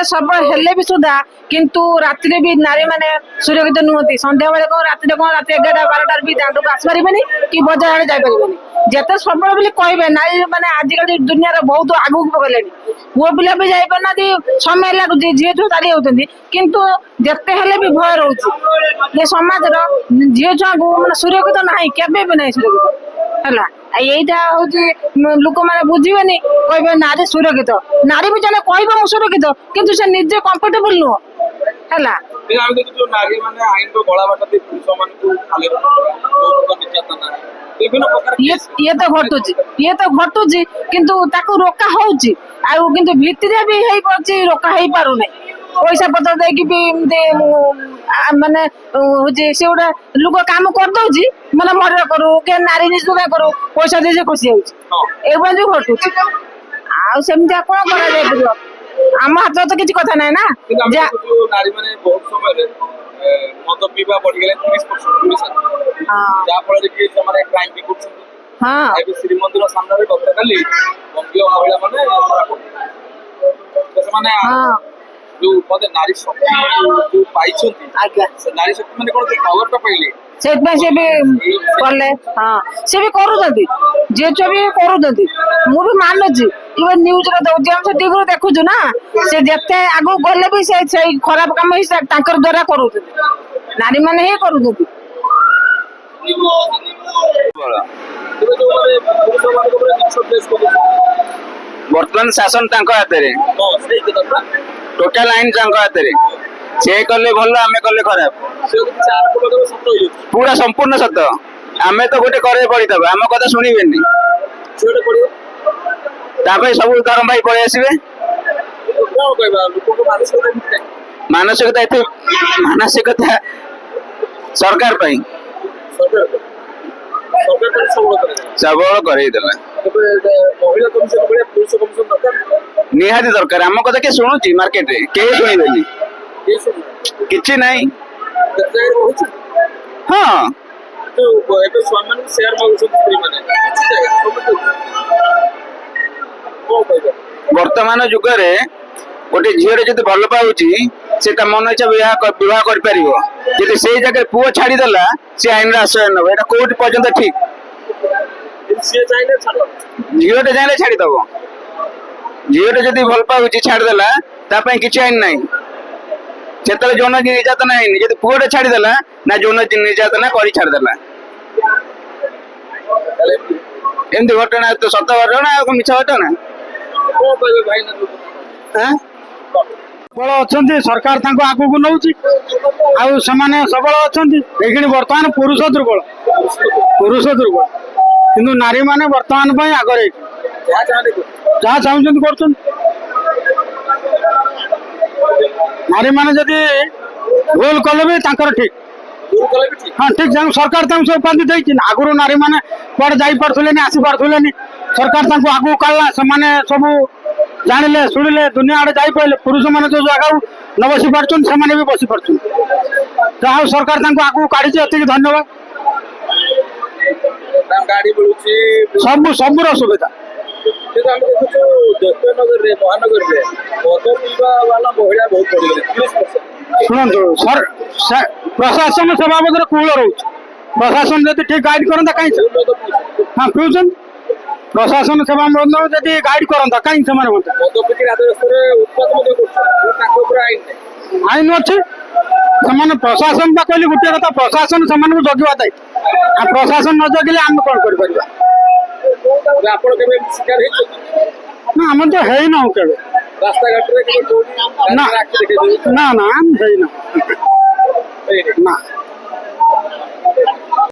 ଯେତେ ସବଳ ହେଲେ ବି ସୁଦ୍ଧା କିନ୍ତୁ ରାତିରେ ବି ନାରୀ ମାନେ ସୁରକ୍ଷିତ ନୁହନ୍ତି। ସନ୍ଧ୍ୟା ବେଳେ କଣ ରାତିରେ 11ଟା 12ଟାରେ ବି ଦାଣ୍ଡକୁ ଆସିପାରିବେନି କି ବଜାର ଆଡେ ଯାଇପାରିବେନି। ଯେତେ ସବଳ ବୋଲି କହିବେ ନାରୀ ମାନେ ଆଜିକାଲି ଦୁନିଆରେ ବହୁତ ଆଗକୁ ଗଲେଣି। ପୁଅ ପିଲା ବି ଯାଇପାରୁନାହାନ୍ତି, ସମୟ ଲାଗୁଛି, ଝିଅ ଛୁଆ ଚାଲି ଯାଉଛନ୍ତି, କିନ୍ତୁ ଯେତେ ହେଲେ ବି ଭୟ ରହୁଛି। ଏ ସମାଜର ଝିଅ ଛୁଆଙ୍କୁ ମାନେ ସୁରକ୍ଷିତ ନାହିଁ, କେବେ ବି ନାହିଁ ସୁରକ୍ଷିତ ହେଲା। এইটা হচ্ছে ଲୋକମାନେ ବୁଝିବେନି, କହିବେ ନାରୀ ସୁରକ୍ଷିତ। ନାରୀ ବି ଜଣେ କହିବ ମୁଁ ସୁରକ୍ଷିତ, କିନ୍ତୁ ସେ ନିଜେ କମ୍ଫର୍ଟେବଲ ନୁହଁ ହେଲା। ଆମେ ଦେଖୁଛୁ ନାରୀ ମାନେ ଆଇନର ଗଳା ବାଟ ଦେଇ ପୁରୁଷ ମାନଙ୍କୁ ବିଭିନ୍ନ ପ୍ରକାର ଇଏ ତ ଘଟୁଛି କିନ୍ତୁ ତାକୁ ରୋକା ହଉଛି। ଆଉ କିନ୍ତୁ ଭିତିରେ ବି ହେଇପାରୁଛି, ରୋକା ହେଇପାରୁନାହିଁ। ପଇସା ପତ୍ର ଦେଇକି ବି ଏମିତି ମାନେ ହଉଛି ସେ ଗୋଟେ ଲୋକ କାମ କରିଦଉଛି, ମାନେ ମର୍ଡର କରୁ କି ନାରୀ ନିର୍ଯାତନା କରୁ, ପଇସା ଦେଇ ସେ ଖୁସି ହଉଛି। ଏଇଭଳିଆ ଯୋଉ ଘଟୁଛି, ଆଉ ସେମିତି କଣ କରାଯାଇ ପାରିବ? ଆମ ହାତରେ ତ କିଛି କଥା ନାହିଁ ନା। ନାରୀ ମାନେ ବହୁତ ସମୟରେ ମଦ ପିଇବା ବଢିଗଲେ 30% ଯାହା ଫଳରେ କି ସେମାନେ କ୍ରାଇମ ବି କରୁଛନ୍ତି। ଏବେ ଶ୍ରୀମନ୍ଦିର ସାମ୍ନାରେ ଗତକାଲି ବଙ୍ଗୀୟ ମହିଳା ମାନେ ସେମାନେ ଯୋଉ ମତେ ନାରୀ ଶକ୍ତି ଯୋଉ ପାଇଛନ୍ତି, ସେ ନାରୀ ଶକ୍ତି ମାନେ କଣ ପାୱାର ଟା ପାଇଲେ, ସେଇଥିପାଇଁ ସେ ବି କଲେ। ସେ ବି କରୁଛନ୍ତି, ଝିଅ ଛୁଆ ବି କରୁଛନ୍ତି। ମୁଁ ବି ମାନୁଛି, ନ୍ୟୁଜରେ ଦଉଛି, ଆମେ ସେ ଟିଭିରୁ ଦେଖୁଛୁ ନା। ସେ ଯେତେ ଆଗକୁ ଗଲେ ବି ସେଇ ଖରାପ କାମ ହିଁ ତାଙ୍କର ଦ୍ଵାରା କରୁଛନ୍ତି, ନାରୀ ମାନେ ହିଁ କରୁଛନ୍ତି। ବର୍ତ୍ତମାନ ଶାସନ ତାଙ୍କ ହାତରେ, ଟୋଟାଲ ଆଇନ ତାଙ୍କ ହାତରେ। ସେ କଲେ ଭଲ, ଆମେ କଲେ ଖରାପ, ପୁରା ସମ୍ପୂର୍ଣ୍ଣ ସତ। ଆମେ ତ ଗୋଟେ କରେଇ ପଡିଥାଉ, ଆମ କଥା ଶୁଣିବେନି, ତା ପାଇଁ ସବୁ ଧର୍ମ ଭାଇ ପଳେଇ ଆସିବେ। ମାନସିକତା ଏତେ ମାନସିକତା ସରକାର ପାଇଁ ସବଳ କରେଇଦେଲା। ନିହାତି ଦରକାର। ଆମ କଥା କିଏ ଶୁଣୁଛି? ମାର୍କେଟରେ କେହି ଶୁଣିବେନି, କିଛି ନାହିଁ। ହଁ, ବର୍ତ୍ତମାନ ଯୁଗରେ ଗୋଟେ ଝିଅରେ ଯଦି ଭଲ ପାଉଛି, ସେ ତା ମନ ଇଚ୍ଛା ବିବାହ କରିପାରିବ। ଯଦି ସେଇ ଜାଗାରେ ପୁଅ ଛାଡିଦେଲା, ସେ ଆଇନର ଆଶ୍ରୟ ନେବ। ଏଟା କୋଉଠି ପର୍ଯ୍ୟନ୍ତ ଠିକ? ଝିଅଟେ ଚାହିଁଲେ ଛାଡିଦବ। ଝିଅଟେ ଯଦି ଭଲ ପାଉଛି ଛାଡିଦେଲା, ତା ପାଇଁ କିଛି ଆଇନ ନାହିଁ। ସେତେବେଳେ ଯୌନ ନିର୍ଯାତନା ହେଇନି। ଯଦି ପୁଅଟେ ଛାଡିଦେଲା, ନା ଯୌନ ନିର୍ଯାତନା କରି ଛାଡିଦେଲା। ଏମିତି ଘଟଣା ତ ସତ ଘଟଣା, ଆଉ ମିଛ ଘଟଣା। ସବଳ ଅଛନ୍ତି, ସରକାର ତାଙ୍କୁ ଆଗକୁ ନଉଛି, ଆଉ ସେମାନେ ସବଳ ଅଛନ୍ତି। ଏଇଖିଣି ବର୍ତ୍ତମାନ ପୁରୁଷ ଦୁର୍ବଳ, କିନ୍ତୁ ନାରୀ ମାନେ ବର୍ତ୍ତମାନ ପାଇଁ ଆଗରେ, ଯାହା ଚାହୁଁଛନ୍ତି କରୁଛନ୍ତି। ନାରୀ ମାନେ ଯଦି ଭୁଲ କଲେ ବି ତାଙ୍କର ଠିକ। ହଁ, ଠିକ। ସରକାର ତାଙ୍କୁ ସବୁ ଉପାଧି ଦେଇଛି। ଆଗରୁ ନାରୀ ମାନେ କୁଆଡେ ଯାଇପାରୁଥିଲେନି, ଆସିପାରୁଥିଲେନି, ସରକାର ତାଙ୍କୁ ଆଗକୁ କାଢିଲା। ସେମାନେ ସବୁ ଜାଣିଲେ, ଶୁଣିଲେ, ଦୁନିଆ ଆଡେ ଯାଇପାରିଲେ। ପୁରୁଷ ମାନେ ଯୋଉ ଜାଗାକୁ ନ ବସି ପାରୁଛନ୍ତି, ସେମାନେ ବି ବସି ପାରୁଛନ୍ତି। ଯାହା ହଉ ସରକାର ତାଙ୍କୁ ଆଗକୁ କାଢିଛି, ଏତିକି ଧନ୍ୟବାଦ। ସବୁର ସୁବିଧା। କିନ୍ତୁ ଆମେ ଦେଖୁଛୁ ଜ୍ୟୋତିନଗରରେ, ମହାନଗରରେ ମଦ ପିଇବା ବାଲା ମହିଳା ବହୁତ ବଢିଗଲେ 30%। ଶୁଣନ୍ତୁ, ପ୍ରଶାସନ ସେ ବାବଦରେ କୁଳ ରହୁଛି। ପ୍ରଶାସନ ଯଦି ଠିକ ଗାଇଡ କରନ୍ତା, କାହିଁ ପିଉଛନ୍ତି? ପ୍ରଶାସନ ସେବା ଯଦି ଗାଇଡ କରନ୍ତା, କାହିଁକି ସେମାନେ ହୁଅନ୍ତା? ତାଙ୍କ ଉପରେ ଆଇନ ଅଛି। ସେମାନେ ପ୍ରଶାସନ ବା କହିଲେ ଗୋଟିଏ କଥା, ପ୍ରଶାସନ ସେମାନଙ୍କୁ ଜଗିବା ଦାୟୀ। ଆଉ ପ୍ରଶାସନ ନ ଜଗିଲେ ଆମେ କଣ କରିପାରିବା? ଆପଣ କେବେ ଶିକାର ହେଇଛନ୍ତି? ନା, ଆମେ ତ ହେଇନାହୁଁ କେବେ ରାସ୍ତାଘାଟରେ। ନା, ଆମେ ହେଇନାହୁଁ। ନା।